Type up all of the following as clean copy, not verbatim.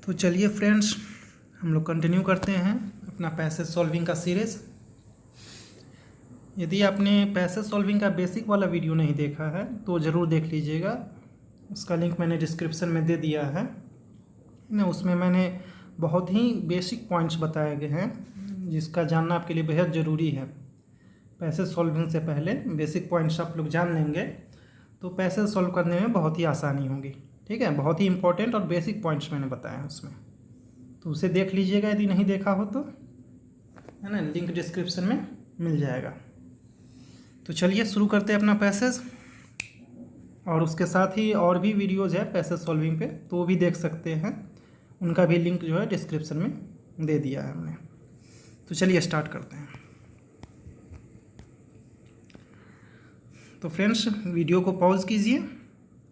तो चलिए फ्रेंड्स, हम लोग कंटिन्यू करते हैं अपना पैसेज सॉल्विंग का सीरीज़। यदि आपने पैसेज सॉल्विंग का बेसिक वाला वीडियो नहीं देखा है तो ज़रूर देख लीजिएगा। उसका लिंक मैंने डिस्क्रिप्शन में दे दिया है ना। उसमें मैंने बहुत ही बेसिक पॉइंट्स बताए गए हैं जिसका जानना आपके लिए बेहद ज़रूरी है। पैसेज सॉल्विंग से पहले बेसिक पॉइंट्स आप लोग जान लेंगे तो पैसेज सॉल्व करने में बहुत ही आसानी होगी। ठीक है, बहुत ही इंपॉर्टेंट और बेसिक पॉइंट्स मैंने बताए हैं उसमें, तो उसे देख लीजिएगा यदि नहीं देखा हो तो, है ना। लिंक डिस्क्रिप्शन में मिल जाएगा। तो चलिए शुरू करते हैं अपना पैसेज। और उसके साथ ही और भी वीडियोज़ है पैसेज सॉल्विंग पे, तो वो भी देख सकते हैं। उनका भी लिंक जो है डिस्क्रिप्शन में दे दिया है हमने। तो चलिए स्टार्ट करते हैं। तो फ्रेंड्स, वीडियो को पॉज कीजिए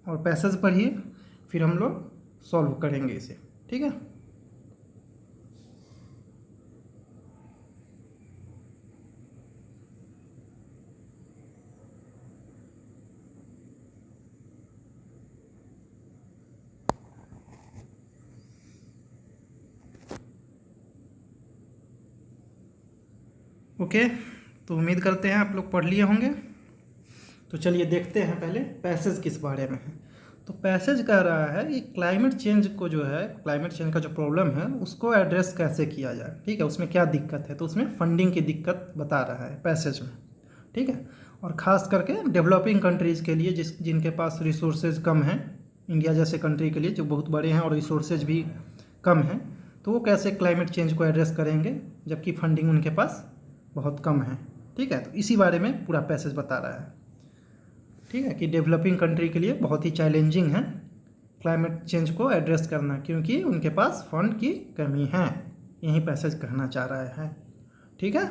और पैसेज पढ़िए, फिर हम लोग सॉल्व करेंगे इसे। ठीक है, ओके। तो उम्मीद करते हैं आप लोग पढ़ लिए होंगे। तो चलिए देखते हैं पहले पैसेज किस बारे में है। तो पैसेज कह रहा है कि क्लाइमेट चेंज को जो है, क्लाइमेट चेंज का जो प्रॉब्लम है उसको एड्रेस कैसे किया जाए। ठीक है, उसमें क्या दिक्कत है, तो उसमें फंडिंग की दिक्कत बता रहा है पैसेज में। ठीक है, और ख़ास करके डेवलपिंग कंट्रीज़ के लिए जिनके पास रिसोर्सेज कम हैं, इंडिया जैसे कंट्री के लिए जो बहुत बड़े हैं और रिसोर्सेज भी कम हैं, तो वो कैसे क्लाइमेट चेंज को एड्रेस करेंगे जबकि फंडिंग उनके पास बहुत कम है। ठीक है, तो इसी बारे में पूरा पैसेज बता रहा है। ठीक है, कि डेवलपिंग कंट्री के लिए बहुत ही चैलेंजिंग है क्लाइमेट चेंज को एड्रेस करना, क्योंकि उनके पास फंड की कमी है। यही पैसेज कहना चाह रहा है। ठीक है,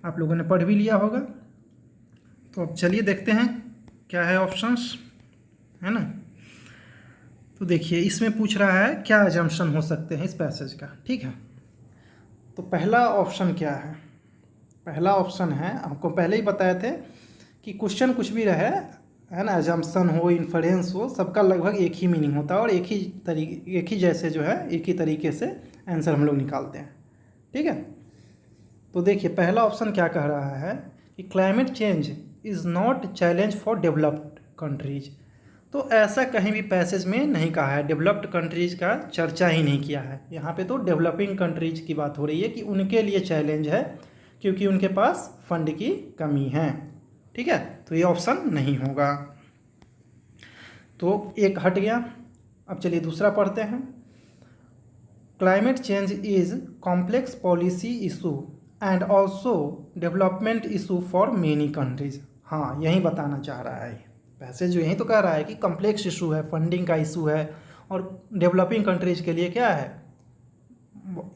आप लोगों ने पढ़ भी लिया होगा। तो अब चलिए देखते हैं क्या है ऑप्शंस, है ना। तो देखिए, इसमें पूछ रहा है क्या अजम्पशन हो सकते हैं इस पैसेज का। ठीक है, तो पहला ऑप्शन क्या है। पहला ऑप्शन है, आपको पहले ही बताए थे कि क्वेश्चन कुछ भी रहे, है ना, अजम्पशन हो, इन्फरेंस हो, सबका लगभग एक ही मीनिंग होता है और एक ही जैसे जो है एक ही तरीके से आंसर हम लोग निकालते हैं। ठीक है, तो देखिए पहला ऑप्शन क्या कह रहा है कि climate change is not challenge for developed countries. तो ऐसा कहीं भी पैसेज में नहीं कहा है, डेवलप्ड कंट्रीज का चर्चा ही नहीं किया है। यहाँ पे तो डेवलपिंग कंट्रीज की बात हो रही है कि उनके लिए चैलेंज है क्योंकि उनके पास फंड की कमी है। ठीक है, तो ये ऑप्शन नहीं होगा। तो एक हट गया। अब चलिए दूसरा पढ़ते हैं। Climate change is complex policy issue and also development issue for many countries. हाँ, यही बताना चाह रहा है पैसेज, जो यही तो कह रहा है कि कॉम्प्लेक्स इशू है, फंडिंग का इशू है, और डेवलपिंग कंट्रीज के लिए क्या है,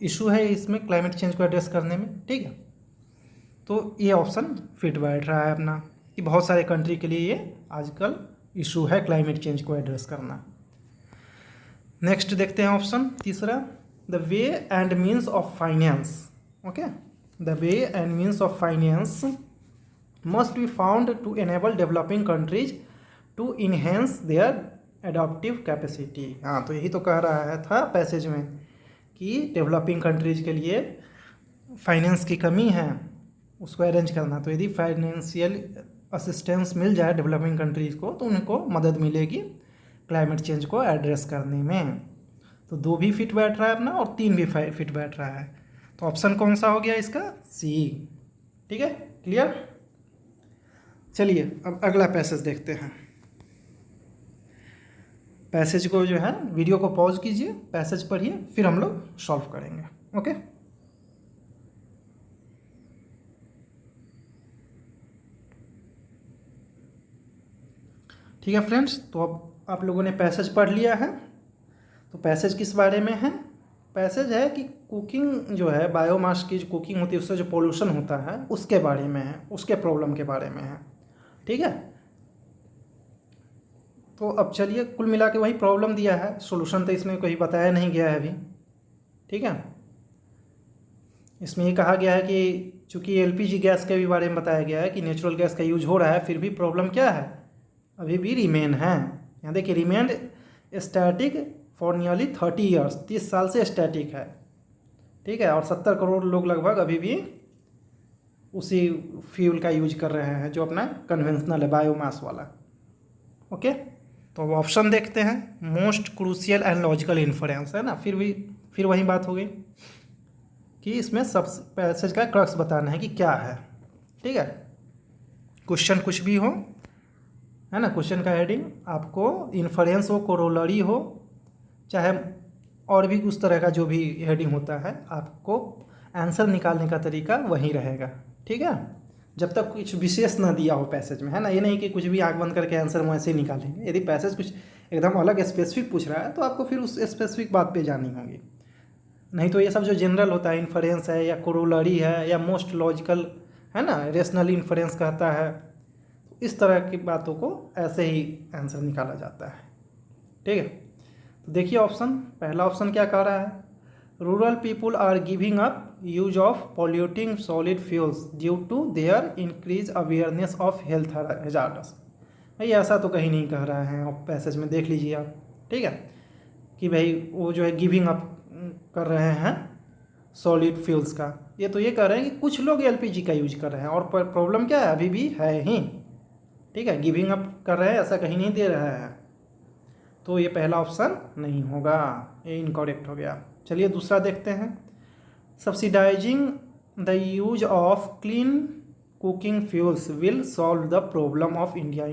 इशू है इसमें क्लाइमेट चेंज को एड्रेस करने में। ठीक है, तो ये ऑप्शन फिट बैठ रहा है अपना कि बहुत सारे कंट्री के लिए ये आजकल इशू है क्लाइमेट चेंज को एड्रेस करना। नेक्स्ट देखते हैं ऑप्शन तीसरा, the way and means of finance. Okay, the way and means of finance must be found to enable developing countries to enhance their adaptive capacity. हाँ, तो यही तो कह रहा है था पैसेज में कि डेवलपिंग कंट्रीज के लिए फाइनेंस की कमी है, उसको अरेंज करना। तो यदि फाइनेंशियल असिस्टेंस मिल जाए डेवलपिंग कंट्रीज़ को तो उनको मदद मिलेगी क्लाइमेट चेंज को एड्रेस करने में। तो 2 भी फिट बैठ रहा है अपना और 3 भी फिट बैठ रहा है। तो ऑप्शन कौन सा हो गया इसका, सी। ठीक है, क्लियर। चलिए अब अगला पैसेज देखते हैं। पैसेज को जो है, वीडियो को पॉज कीजिए, पैसेज पढ़िए, फिर हम लोग सॉल्व करेंगे। ओके, ठीक है फ्रेंड्स। तो अब आप लोगों ने पैसेज पढ़ लिया है। तो पैसेज किस बारे में है, पैसेज है कि कुकिंग जो है, बायोमास की जो कुकिंग होती है उससे जो पोल्यूशन होता है उसके बारे में है, उसके प्रॉब्लम के बारे में है। ठीक है, तो अब चलिए कुल मिला के वही प्रॉब्लम दिया है, सॉल्यूशन तो इसमें कोई बताया नहीं गया है अभी। ठीक है, इसमें ये कहा गया है कि चूँकि एलपीजी गैस के भी बारे में बताया गया है कि नेचुरल गैस का यूज हो रहा है, फिर भी प्रॉब्लम क्या है, अभी भी रिमेन है। यहाँ देखिए, remain static for nearly 30 years, 30 साल से स्टैटिक है, ठीक है। और 70 करोड़ लोग लगभग अभी भी उसी फ्यूल का यूज कर रहे हैं जो अपना कन्वेंशनल है, बायोमास वाला। ओके, तो अब ऑप्शन देखते हैं। Most crucial and logical inference, है ना, फिर वही बात हो गई कि इसमें सब पैसेज का क्रक्स बताना है कि क्या है, ठीक है। क्वेश्चन कुछ भी हो, है ना, क्वेश्चन का हेडिंग आपको इन्फरेंस हो, कोरोलरी हो, चाहे और भी उस तरह का जो भी हेडिंग होता है, आपको आंसर निकालने का तरीका वही रहेगा, ठीक है। जब तक कुछ विशेष ना दिया हो पैसेज में, है ना, ये नहीं कि कुछ भी आंख बंद करके आंसर वैसे ही निकालेंगे। यदि पैसेज कुछ एकदम अलग स्पेसिफिक पूछ रहा है तो आपको फिर उस स्पेसिफिक बात पे जानी होगी। नहीं तो ये सब जो जनरल होता है, इन्फरेंस है या कोरोलरी है या मोस्ट लॉजिकल, है ना, रेशनल इन्फरेंस कहता है, इस तरह की बातों को ऐसे ही आंसर निकाला जाता है, ठीक है। तो देखिए ऑप्शन, पहला ऑप्शन क्या कह रहा है, rural people are giving up use of polluting solid fuels due to their increase awareness of health hazards. भाई ऐसा तो कहीं नहीं कह रहा है, आप पैसेज में देख लीजिए आप, ठीक है, कि भाई वो जो है गिविंग अप कर रहे हैं सॉलिड फ्यूल्स का। ये तो ये कह रहे हैं कि कुछ लोग एलपीजी का यूज कर रहे हैं और प्रॉब्लम क्या है, अभी भी है ही, ठीक है। गिविंग अप कर रहे हैं ऐसा कहीं नहीं दे रहा है, तो ये पहला ऑप्शन नहीं होगा, ये इनकरेक्ट हो गया। चलिए दूसरा देखते हैं। Subsidising the use of clean cooking fuels will solve the problem of India,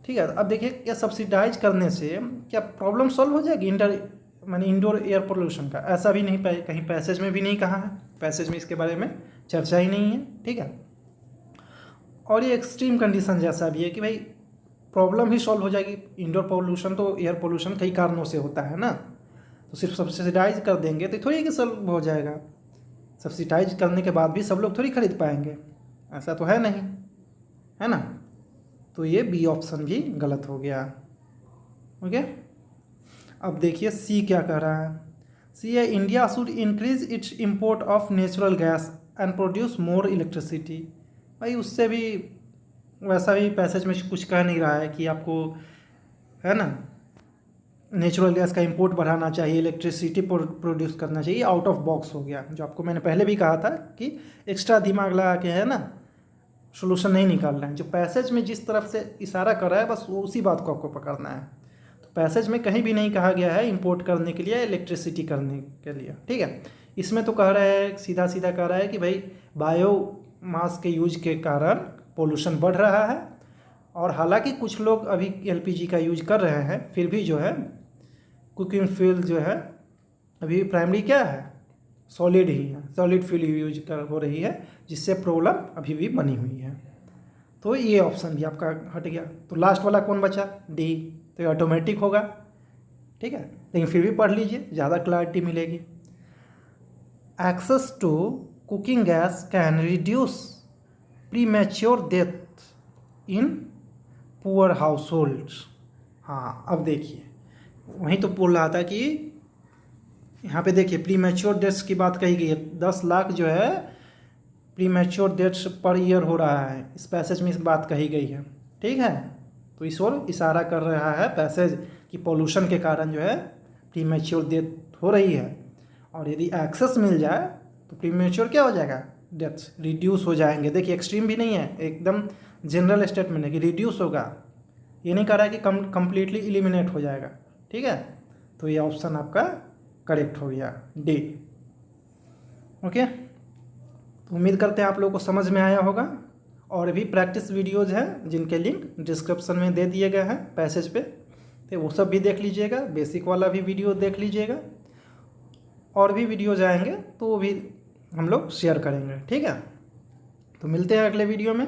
ठीक है। अब देखिए, क्या सब्सिडाइज करने से क्या प्रॉब्लम सॉल्व हो जाएगी इंडोर एयर पोल्यूशन का? ऐसा भी नहीं, कहीं पैसेज में भी नहीं कहा है, पैसेज में इसके बारे में चर्चा ही नहीं है, ठीक है। और ये एक्सट्रीम कंडीशन जैसा भी है कि भाई प्रॉब्लम ही सॉल्व हो जाएगी। इंडोर पोल्यूशन तो एयर पोल्यूशन कई कारणों से होता है ना, तो सिर्फ सब्सिडाइज कर देंगे तो थोड़ी कि सॉल्व हो जाएगा। सब्सिडाइज करने के बाद भी सब लोग थोड़ी खरीद पाएंगे, ऐसा तो है नहीं, है ना। तो ये बी ऑप्शन भी गलत हो गया। ओके, अब देखिए सी क्या कह रहा है। सी है, India should increase its import of natural gas and produce more electricity. भाई उससे भी वैसा भी पैसेज में कुछ कह नहीं रहा है कि आपको, है ना, नेचुरल गैस का इंपोर्ट बढ़ाना चाहिए, इलेक्ट्रिसिटी प्रोड्यूस करना चाहिए। आउट ऑफ बॉक्स हो गया, जो आपको मैंने पहले भी कहा था कि एक्स्ट्रा दिमाग लगा के, है ना, सोल्यूशन नहीं निकाल रहे हैं। जो पैसेज में जिस तरफ से इशारा कर रहा है बस वो उसी बात को आपको पकड़ना है। तो पैसेज में कहीं भी नहीं कहा गया है इंपोर्ट करने के लिए, इलेक्ट्रिसिटी करने के लिए, ठीक है। इसमें तो कह रहा है, सीधा सीधा कह रहा है कि भाई बायो मास के यूज के कारण पोल्यूशन बढ़ रहा है। और हालांकि कुछ लोग अभी एलपीजी का यूज कर रहे हैं, फिर भी जो है कुकिंग फ्यूल जो है अभी प्राइमरी क्या है, सॉलिड ही है, सॉलिड फ्यूल यूज हो रही है, जिससे प्रॉब्लम अभी भी बनी हुई है। तो ये ऑप्शन भी आपका हट गया। तो लास्ट वाला कौन बचा, डी, तो ये ऑटोमेटिक होगा, ठीक है। लेकिन फिर भी पढ़ लीजिए, ज़्यादा क्लैरिटी मिलेगी। Access to cooking gas can reduce premature death in poor households. हाँ, अब देखिए वहीं तो बोल रहा था कि यहाँ पे देखिए प्रीमैच्योर डेथ्स की बात कही गई है। 10 लाख जो है प्रीमैच्योर डेथ्स पर ईयर हो रहा है, इस पैसेज में इस बात कही गई है, ठीक है। तो इस ओर इशारा कर रहा है पैसेज कि पोल्यूशन के कारण जो है प्रीमैच्योर डेथ हो रही है। और यदि एक्सेस मिल जाए तो प्रीमैच्योर क्या हो जाएगा, डेथ्स रिड्यूस हो जाएंगे। देखिए एक्सट्रीम भी नहीं है, एकदम जनरल स्टेटमेंट है कि रिड्यूस होगा, ये नहीं कह रहा है कि कम्प्लीटली एलिमिनेट हो जाएगा, ठीक है। तो ये ऑप्शन आपका करेक्ट हो गया, डी। ओके, तो उम्मीद करते हैं आप लोगों को समझ में आया होगा। और भी प्रैक्टिस वीडियोज़ हैं जिनके लिंक डिस्क्रिप्शन में दे दिए गए हैं पैसेज पे, तो वो सब भी देख लीजिएगा। बेसिक वाला भी वीडियो देख लीजिएगा, और भी वीडियोज़ आएंगे तो वो भी हम लोग शेयर करेंगे, ठीक है। तो मिलते हैं अगले वीडियो में।